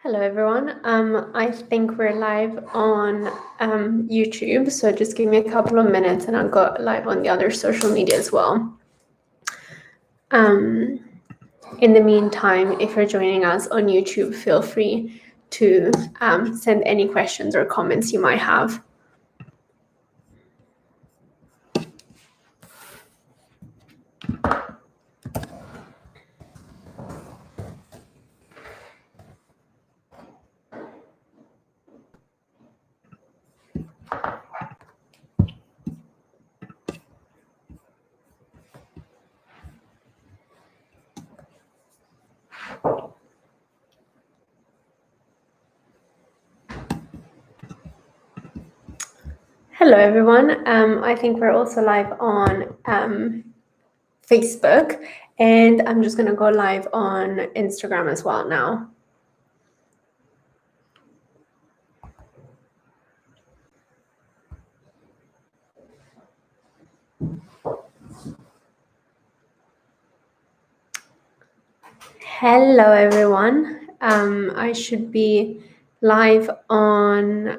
Hello everyone. I think we're live on YouTube, so just give me a couple of minutes and I'll go live on the other social media as well. In the meantime, if you're joining us on YouTube, feel free to send any questions or comments you might have. Hello everyone. I think we're also live on Facebook, and I'm just going to go live on Instagram as well now. Hello everyone. I should be live on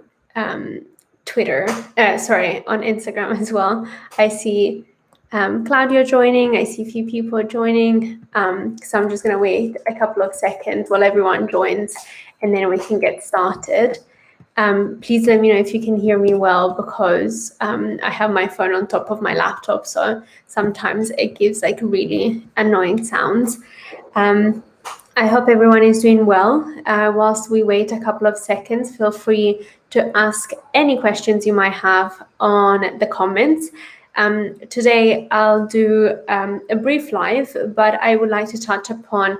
Twitter, on Instagram as well. I see Claudio joining. I see a few people joining. So I'm just going to wait a couple of seconds while everyone joins, and then we can get started. Please let me know if you can hear me well, because I have my phone on top of my laptop, so sometimes it gives like really annoying sounds. I hope everyone is doing well. Whilst we wait a couple of seconds, feel free to ask any questions you might have on the comments. Today I'll do a brief live, but I would like to touch upon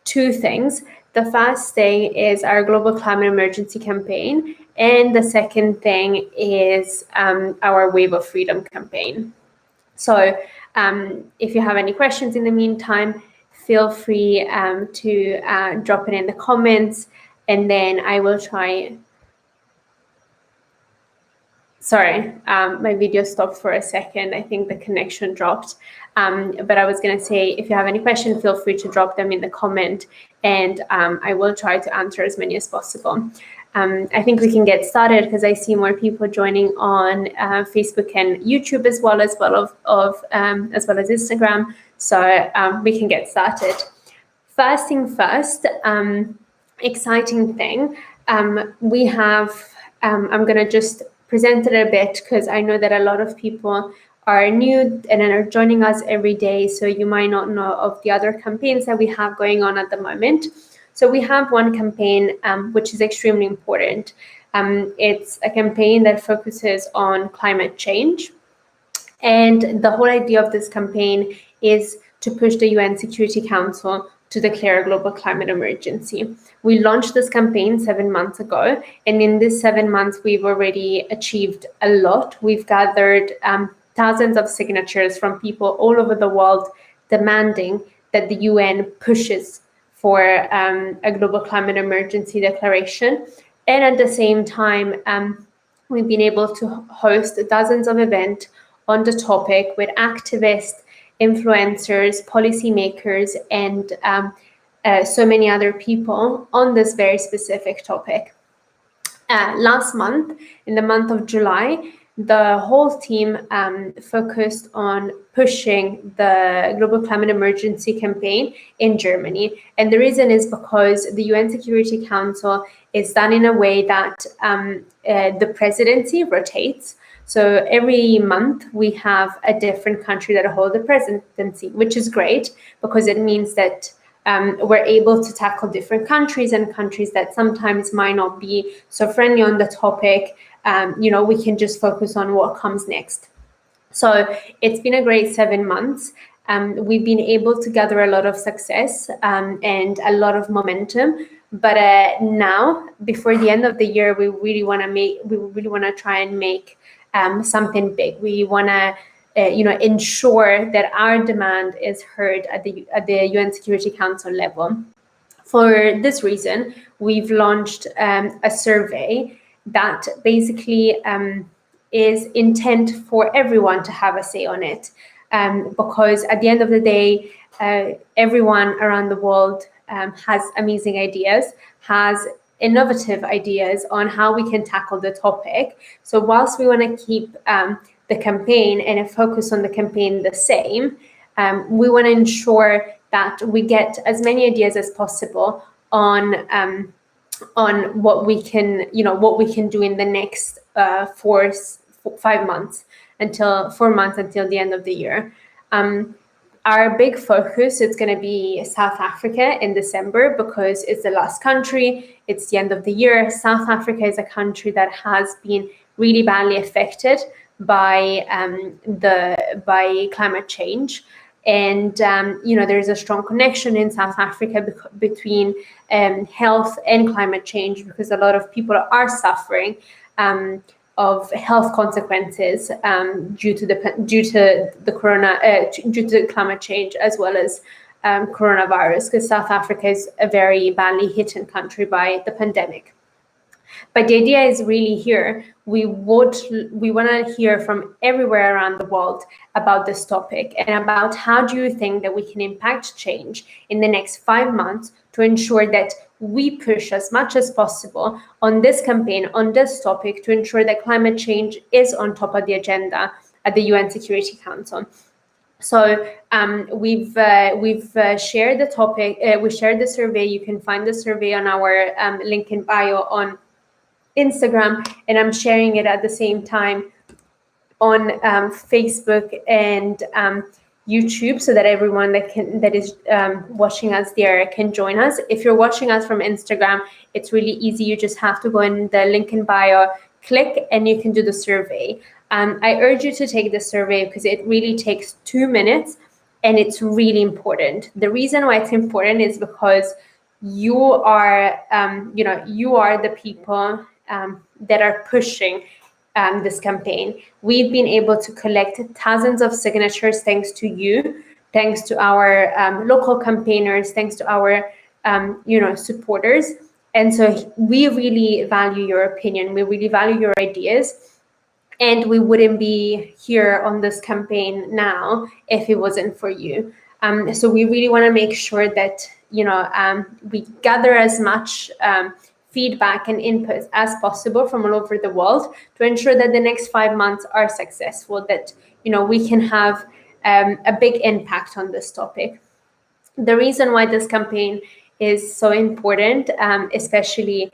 two things. The first thing is our global climate emergency campaign, and the second thing is our Wave of Freedom campaign. So if you have any questions in the meantime, feel free to drop it in the comments, and then I will try. Sorry, my video stopped for a second. I think the connection dropped. But I was going to say, if you have any questions, feel free to drop them in the comment, and I will try to answer as many as possible. I think we can get started because I see more people joining on Facebook and YouTube as well as Instagram. So we can get started. First thing first, exciting thing. We have. I'm going to just present it a bit because I know that a lot of people are new and are joining us every day, so you might not know of the other campaigns that we have going on at the moment. So we have one campaign which is extremely important. It's a campaign that focuses on climate change, and the whole idea of this campaign is to push the UN Security Council to declare a global climate emergency. We launched this campaign 7 months ago, and in this 7 months, we've already achieved a lot. We've gathered thousands of signatures from people all over the world demanding that the UN pushes for a global climate emergency declaration. And at the same time, we've been able to host dozens of events on the topic with activists, influencers, policymakers, and so many other people on this very specific topic. Last month, in the month of July, the whole team focused on pushing the global climate emergency campaign in Germany. And the reason is because the UN Security Council is done in a way that the presidency rotates. So every month we have a different country that holds the presidency, which is great because it means that we're able to tackle different countries, and countries that sometimes might not be so friendly on the topic. We can just focus on what comes next. So it's been a great 7 months. We've been able to gather a lot of success and a lot of momentum. But now, before the end of the year, we really want to try and make something big. We want to ensure that our demand is heard at the UN Security Council level. For this reason, we've launched a survey that basically is intent for everyone to have a say on it, because at the end of the day, everyone around the world has amazing ideas, has innovative ideas on how we can tackle the topic. So whilst we want to keep the campaign and a focus on the campaign the same, we want to ensure that we get as many ideas as possible on what we can, what we can do in the next 4 months until the end of the year. Our big focus is going to be South Africa in December because it's the last country, it's the end of the year. South Africa is a country that has been really badly affected by climate change. And, there's a strong connection in South Africa between health and climate change, because a lot of people are suffering of health consequences due to climate change, as well as coronavirus, because South Africa is a very badly hit country by the pandemic. But the idea is really here. We want to hear from everywhere around the world about this topic and about how do you think that we can impact change in the next 5 months to ensure that we push as much as possible on this campaign, on this topic, to ensure that climate change is on top of the agenda at the UN Security Council. So we've shared the topic. We shared the survey. You can find the survey on our link in bio on Instagram, and I'm sharing it at the same time on Facebook and YouTube, so that everyone that is watching us there can join us. If you're watching us from Instagram, it's really easy. You just have to go in the link in bio, click, and you can do the survey. I urge you to take the survey because it really takes 2 minutes, and it's really important. The reason why it's important is because you are the people that are pushing this campaign. We've been able to collect thousands of signatures thanks to you, thanks to our local campaigners, thanks to our supporters. And so we really value your opinion. We really value your ideas. And we wouldn't be here on this campaign now if it wasn't for you. So we really want to make sure that we gather as much feedback and input as possible from all over the world to ensure that the next 5 months are successful, that we can have a big impact on this topic. The reason why this campaign is so important, especially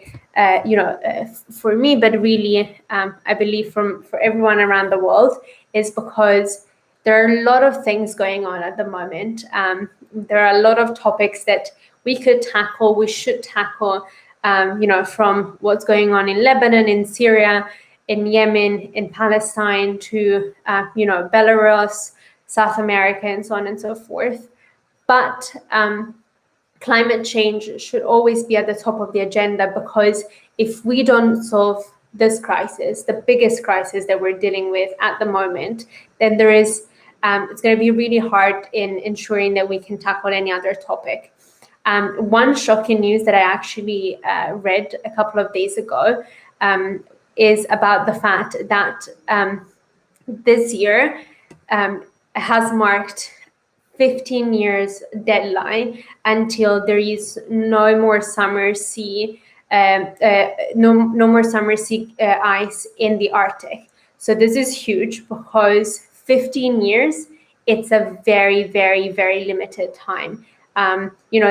for me, but really I believe for everyone around the world, is because there are a lot of things going on at the moment. There are a lot of topics that we could tackle, we should tackle, from what's going on in Lebanon, in Syria, in Yemen, in Palestine, to, Belarus, South America, and so on and so forth. But climate change should always be at the top of the agenda, because if we don't solve this crisis, the biggest crisis that we're dealing with at the moment, then there is, it's going to be really hard in ensuring that we can tackle any other topic. One shocking news that I actually read a couple of days ago is about the fact that this year has marked 15 years deadline until there is no more summer sea, no more summer sea ice in the Arctic. So this is huge, because 15 years, it's a very, very, very limited time.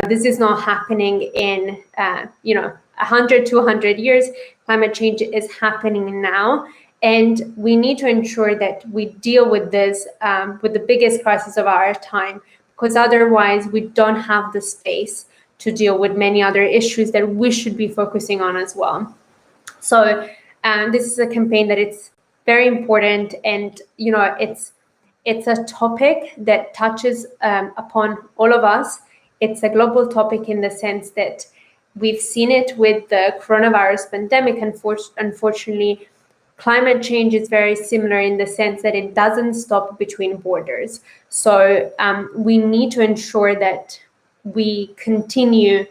This is not happening in 100, 200 years. Climate change is happening now. And we need to ensure that we deal with this, with the biggest crisis of our time, because otherwise we don't have the space to deal with many other issues that we should be focusing on as well. So this is a campaign that it's very important, and it's a topic that touches upon all of us. It's a global topic in the sense that we've seen it with the coronavirus pandemic. Unfortunately, climate change is very similar in the sense that it doesn't stop between borders. So we need to ensure that we continue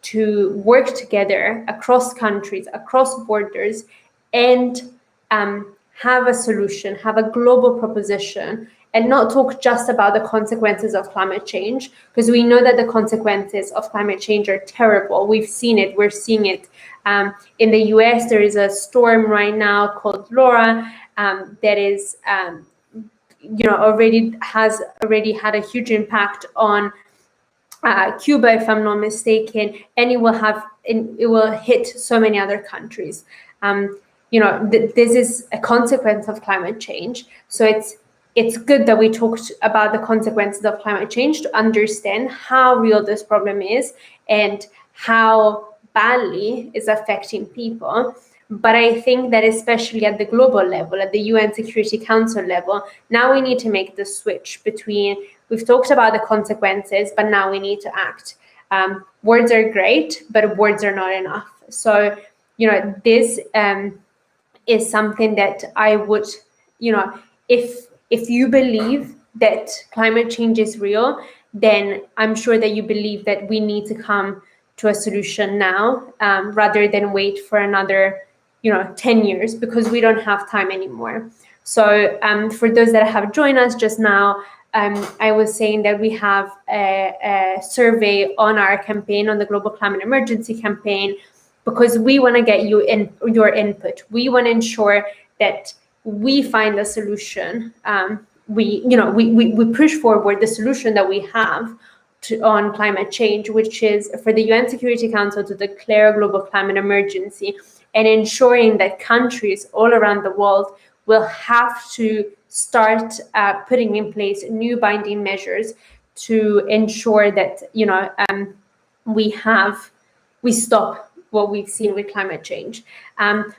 to work together across countries, across borders, and have a solution, have a global proposition, and not talk just about the consequences of climate change, because we know that the consequences of climate change are terrible. We've seen it. We're seeing it. In the US, there is a storm right now called Laura that is, already had a huge impact on Cuba, if I'm not mistaken, and it will hit so many other countries. This is a consequence of climate change. So it's good that we talked about the consequences of climate change to understand how real this problem is and how badly it's affecting people. But I think that especially at the global level, at the UN Security Council level, now we need to make the switch between, we've talked about the consequences, but now we need to act. Words are great, but words are not enough. So, this is something that I would, if you believe that climate change is real, then I'm sure that you believe that we need to come to a solution now, rather than wait for another 10 years, because we don't have time anymore. So for those that have joined us just now, I was saying that we have a survey on our campaign, on the Global Climate Emergency campaign, because we want to get your input. We want to ensure that we find a solution. We push forward the solution that we have on climate change, which is for the UN Security Council to declare a global climate emergency, and ensuring that countries all around the world will have to start putting in place new binding measures to ensure that we stop what we've seen with climate change.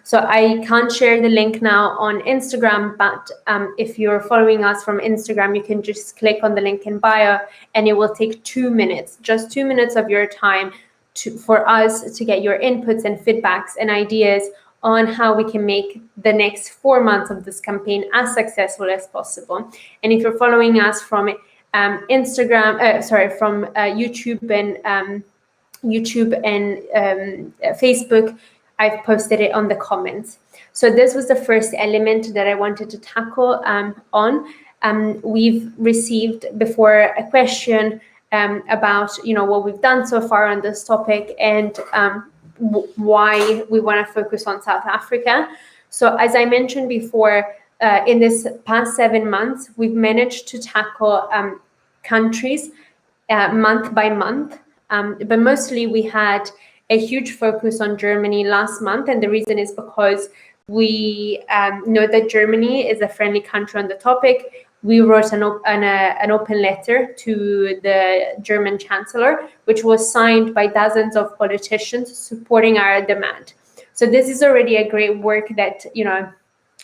So I can't share the link now on Instagram, but if you're following us from Instagram, you can just click on the link in bio, and it will take 2 minutes, just 2 minutes of your time for us to get your inputs and feedbacks and ideas on how we can make the next 4 months of this campaign as successful as possible. And if you're following us from from YouTube and Facebook, I've posted it on the comments. So this was the first element that I wanted to tackle we've received before a question about what we've done so far on this topic, and why we want to focus on South Africa. So as I mentioned before, in this past 7 months, we've managed to tackle countries month by month. But mostly we had a huge focus on Germany last month. And the reason is because we know that Germany is a friendly country on the topic. We wrote an open letter to the German Chancellor, which was signed by dozens of politicians supporting our demand. So this is already a great work that,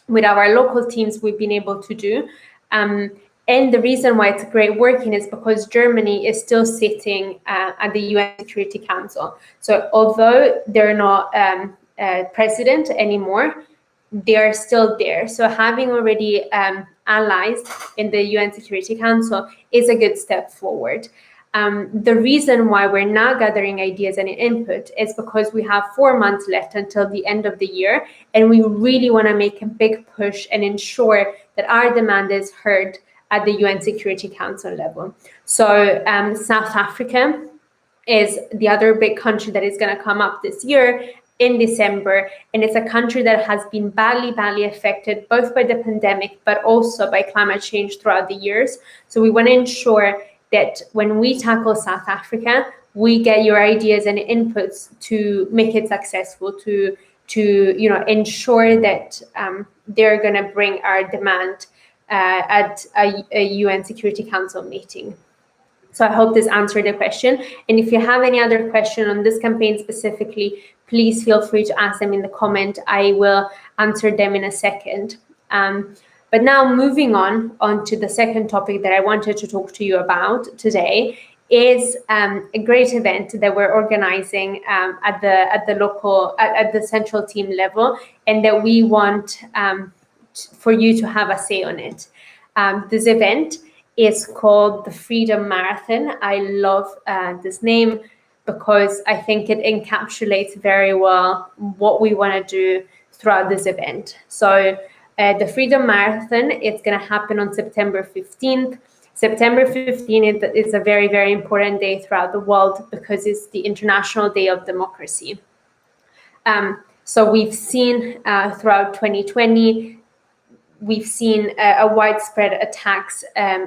with our local teams, we've been able to do. And the reason why it's great working is because Germany is still sitting at the UN Security Council. So although they're not president anymore, they are still there. So having already allies in the UN Security Council is a good step forward. The reason why we're now gathering ideas and input is because we have 4 months left until the end of the year, and we really want to make a big push and ensure that our demand is heard at the UN Security Council level. So South Africa is the other big country that is going to come up this year in December, and it's a country that has been badly affected both by the pandemic but also by climate change throughout the years. So we want to ensure that when we tackle South Africa, we get your ideas and inputs to make it successful, to ensure that they're going to bring our demand at a UN Security Council meeting. So I hope this answered the question. And if you have any other question on this campaign specifically, please feel free to ask them in the comment. I will answer them in a second. But now moving on to the second topic that I wanted to talk to you about today is a great event that we're organizing at the central team level, and that we want for you to have a say on it. This event is called the Freedom Marathon. I love this name because I think it encapsulates very well what we want to do throughout this event. So The Freedom Marathon, it's going to happen on September 15th. September 15th is a very, very important day throughout the world because it's the International Day of Democracy. So we've seen throughout 2020, we've seen a widespread attacks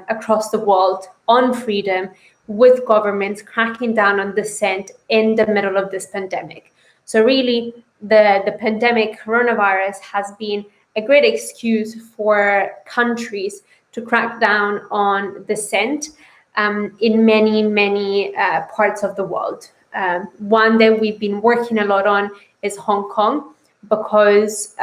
across the world on freedom, with governments cracking down on dissent in the middle of this pandemic. So really, the pandemic coronavirus has been a great excuse for countries to crack down on dissent in many, many parts of the world. One that we've been working a lot on is Hong Kong, because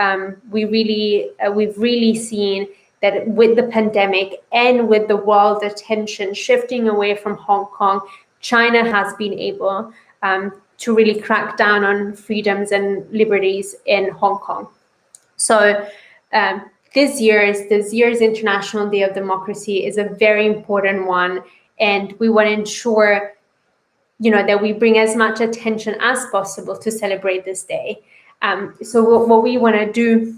we've really seen that with the pandemic and with the world attention shifting away from Hong Kong, China has been able to really crack down on freedoms and liberties in Hong Kong. So this year's International Day of Democracy is a very important one, and we want to ensure, that we bring as much attention as possible to celebrate this day. So what we want to do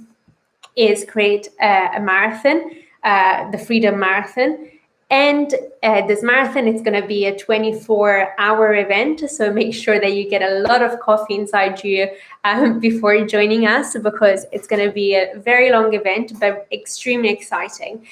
is create a marathon, the Freedom Marathon. And this marathon, it's going to be a 24-hour event. So make sure that you get a lot of coffee inside you before joining us, because it's going to be a very long event, but extremely exciting.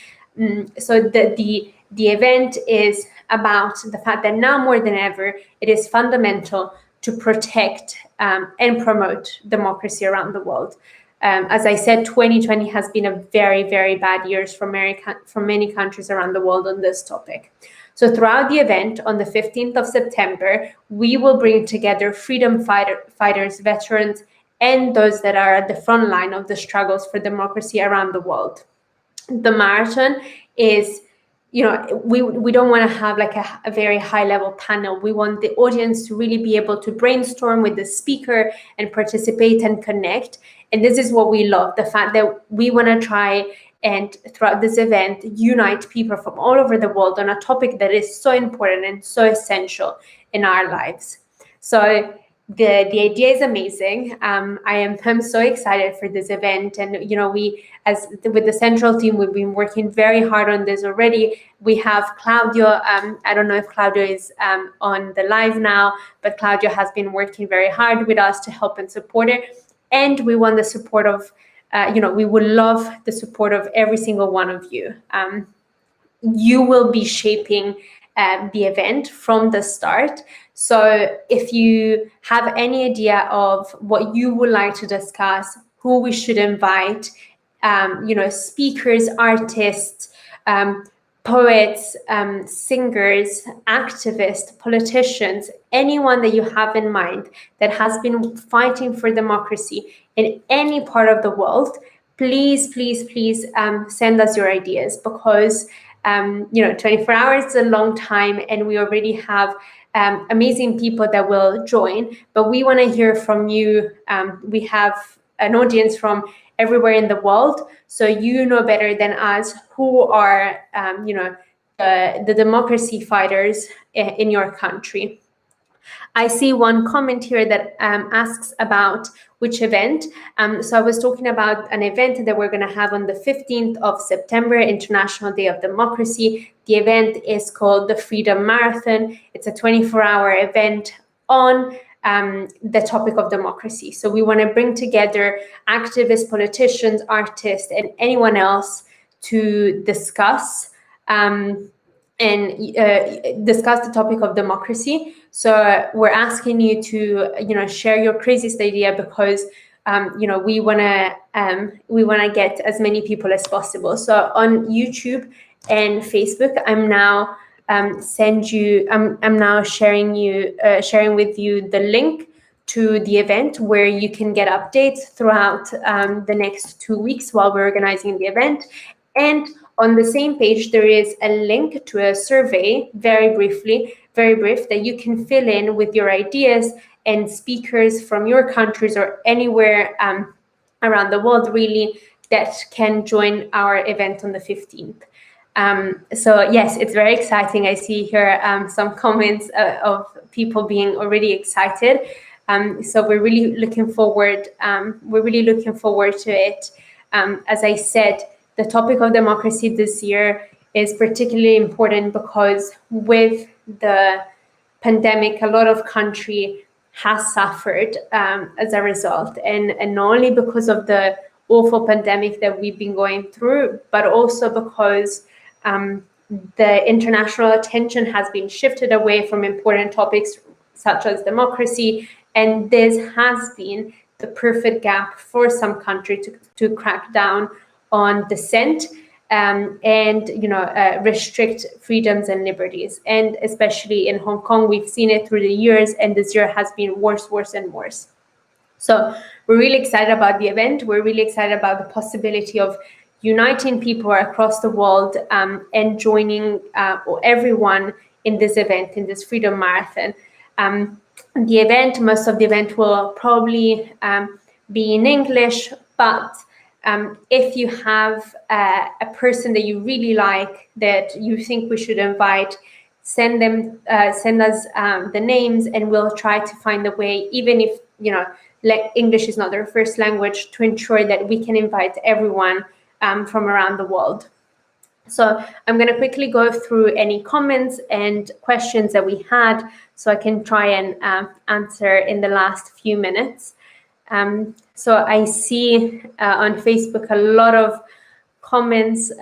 So the event is about the fact that now more than ever, it is fundamental to protect and promote democracy around the world. As I said, 2020 has been a very, very bad year for many countries around the world on this topic. So throughout the event on the 15th of September, we will bring together freedom fighters, veterans, and those that are at the front line of the struggles for democracy around the world. The marathon is, we don't want to have like a very high level panel. We want the audience to really be able to brainstorm with the speaker and participate and connect. And this is what we love, the fact that we want to try and throughout this event, unite people from all over the world on a topic that is so important and so essential in our lives. So the idea is amazing. I'm so excited for this event, and we, as with the central team, we've been working very hard on this already. We have Claudio. I don't know if Claudio is on the live now, but Claudio has been working very hard with us to help and support it. And we want the support of, we would love the support of every single one of you. You will be shaping the event from the start. So if you have any idea of what you would like to discuss, who we should invite, speakers, artists, poets, singers, activists, politicians, anyone that you have in mind that has been fighting for democracy in any part of the world, please send us your ideas, because 24 hours is a long time, and we already have amazing people that will join, but we want to hear from you. We have an audience from everywhere in the world, so you know better than us who are the democracy fighters in your country. I see one comment here that asks about which event. So I was talking about an event that we're going to have on the 15th of September, International Day of Democracy. The event is called the Freedom Marathon. It's a 24-hour event on the topic of democracy. So we want to bring together activists, politicians, artists, and anyone else to discuss discuss the topic of democracy. So we're asking you to, share your craziest idea, because, we want to get as many people as possible. So on YouTube and Facebook, I'm now sharing with you the link to the event where you can get updates throughout the next 2 weeks while we're organizing the event. And on the same page, there is a link to a survey, very brief, that you can fill in with your ideas and speakers from your countries or anywhere around the world, really, that can join our event on the 15th. So yes, it's very exciting. I see here some comments of people being already excited. So we're really looking forward. To it. As I said, the topic of democracy this year is particularly important because with the pandemic, a lot of country has suffered as a result, and not only because of the awful pandemic that we've been going through, but also because the international attention has been shifted away from important topics such as democracy, and this has been the perfect gap for some country to crack down on dissent and restrict freedoms and liberties. And especially in Hong Kong, we've seen it through the years, and this year has been worse and worse. So we're really excited about the event. We're really excited about the possibility of uniting people across the world and joining everyone in this event, in this Freedom Marathon. Most of the event will probably be in English, but if you have a person that you really like, that you think we should invite, send us the names, and we'll try to find a way, even if English is not their first language, to ensure that we can invite everyone from around the world. So I'm going to quickly go through any comments and questions that we had, so I can try and answer in the last few minutes. So I see on Facebook a lot of comments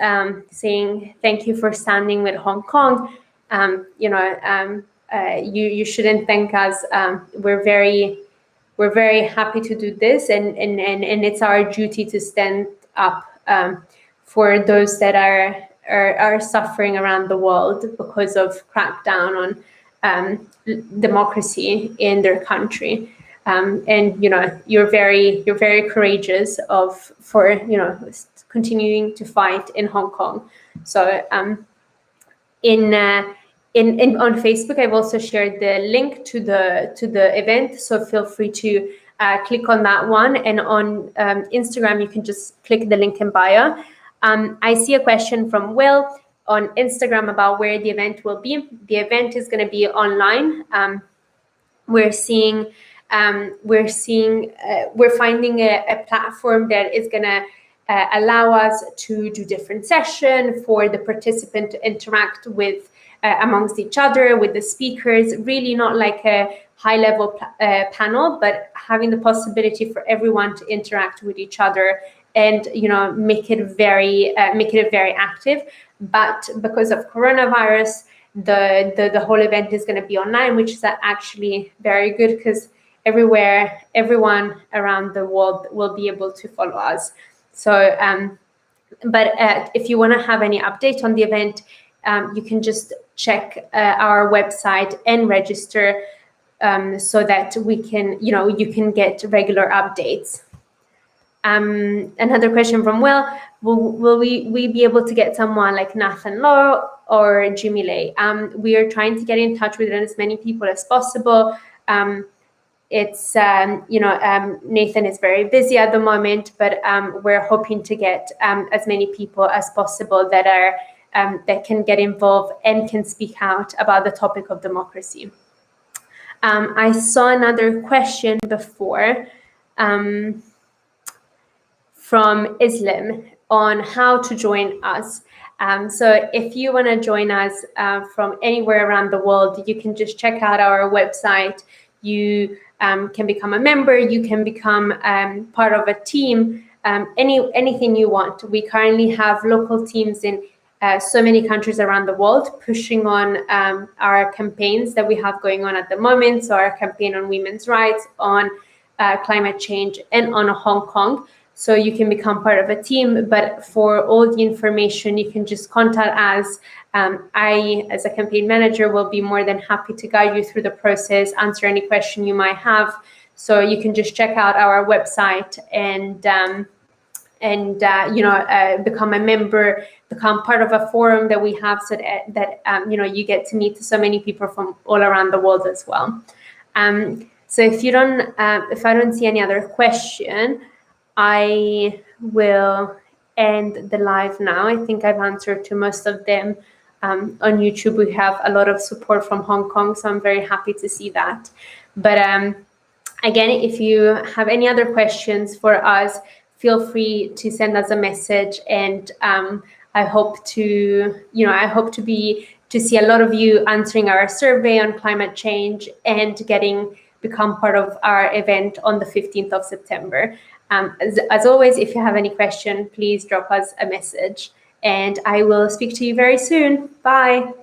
saying thank you for standing with Hong Kong. You shouldn't thank us. We're very happy to do this, and it's our duty to stand up for those that are suffering around the world because of crackdown on democracy in their country. And you're very courageous for continuing to fight in Hong Kong. So on Facebook, I've also shared the link to the event, so feel free to click on that one. And on Instagram, you can just click the link in bio. I see a question from Will on Instagram about where the event will be. The event is going to be online. We're finding a platform that is going to allow us to do different sessions for the participant to interact with amongst each other, with the speakers, really not like a high-level panel, but having the possibility for everyone to interact with each other and make it very active. But because of coronavirus, the whole event is going to be online, which is actually very good because everyone around the world will be able to follow us. So, but if you want to have any update on the event, you can just check our website and register so that we can, you can get regular updates. Another question from will we be able to get someone like Nathan Law or Jimmy Lay? We are trying to get in touch with as many people as possible. It's Nathan is very busy at the moment, but we're hoping to get as many people as possible that can get involved and can speak out about the topic of democracy. I saw another question before from Islam on how to join us. So if you want to join us from anywhere around the world, you can just check out our website. You can become a member. You can become part of a team. Anything you want. We currently have local teams in so many countries around the world pushing on our campaigns that we have going on at the moment. So our campaign on women's rights, on climate change, and on Hong Kong. So you can become part of a team, but for all the information, you can just contact us. I, as a campaign manager, will be more than happy to guide you through the process, answer any question you might have. So you can just check out our website and become a member, become part of a forum that we have, so that you get to meet so many people from all around the world as well. So if I don't see any other question, I will end the live now. I think I've answered to most of them. On YouTube, we have a lot of support from Hong Kong, so I'm very happy to see that. But again, if you have any other questions for us, feel free to send us a message, and I hope to see a lot of you answering our survey on climate change and become part of our event on the 15th of September. As always, if you have any question, please drop us a message, and I will speak to you very soon. Bye.